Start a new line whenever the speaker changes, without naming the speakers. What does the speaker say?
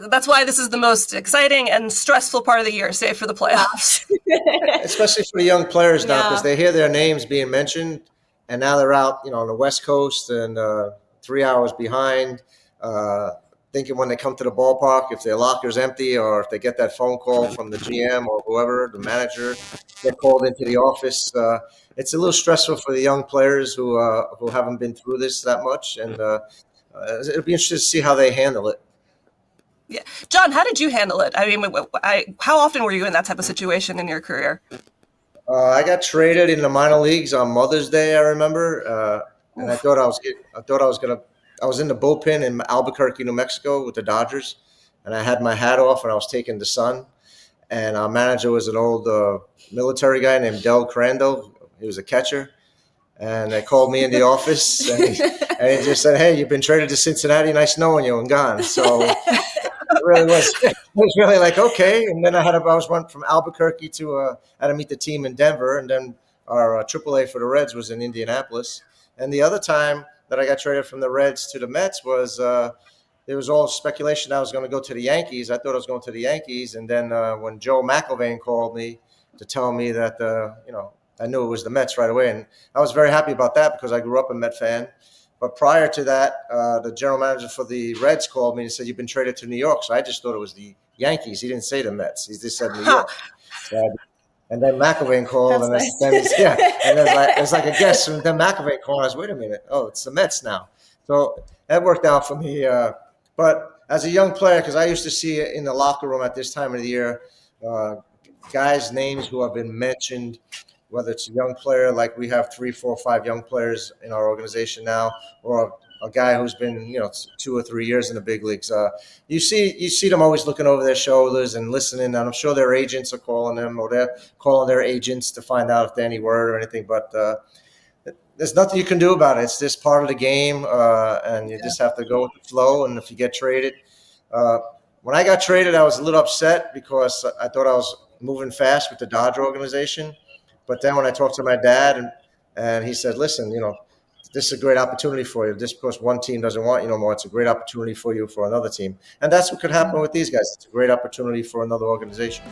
That's why this is the most exciting and stressful part of the year, save for the playoffs.
Especially for the young players now, because they hear their names being mentioned, and now they're out, on the West Coast and 3 hours behind, thinking when they come to the ballpark if their locker's empty or if they get that phone call from the GM or whoever, the manager, get called into the office. It's a little stressful for the young players who haven't been through this that much, and it'll be interesting to see how they handle it.
Yeah, John, how did you handle it? I mean, how often were you in that type of situation in your career?
I got traded in the minor leagues on Mother's Day. I remember, and I was in the bullpen in Albuquerque, New Mexico, with the Dodgers, and I had my hat off and I was taking the sun. And our manager was an old military guy named Del Crandall. He was a catcher. And they called me in the office and he just said, "Hey, you've been traded to Cincinnati. Nice knowing you," and gone. So it really was. It was really like, okay. And then I went from Albuquerque to I had to meet the team in Denver, and then our AAA for the Reds was in Indianapolis. And the other time that I got traded from the Reds to the Mets was there was all speculation I was going to go to the Yankees. I thought I was going to the Yankees, and then when Joe McIlvaine called me to tell me that I knew it was the Mets right away, and I was very happy about that because I grew up a Met fan. But prior to that, the general manager for the Reds called me and said, "You've been traded to New York." So I just thought it was the Yankees. He didn't say the Mets. He just said New York. And then McIlvaine called, and
nice.
And there's like a guess. And then McIlvaine called. I was, wait a minute. Oh, it's the Mets now. So that worked out for me. But as a young player, because I used to see it in the locker room at this time of the year, guys' names who have been mentioned, whether it's a young player, like we have 3, 4, 5 young players in our organization now, or a guy who's been, 2 or 3 years in the big leagues. You see them always looking over their shoulders and listening, and I'm sure their agents are calling them, or they're calling their agents to find out if they're any word or anything. But there's nothing you can do about it. It's just part of the game, and you just have to go with the flow. And if you get traded, when I got traded, I was a little upset because I thought I was moving fast with the Dodger organization. But then when I talked to my dad, and he said, "Listen, this is a great opportunity for you. Just because one team doesn't want you no more, it's a great opportunity for you for another team." And that's what could happen with these guys. It's a great opportunity for another organization.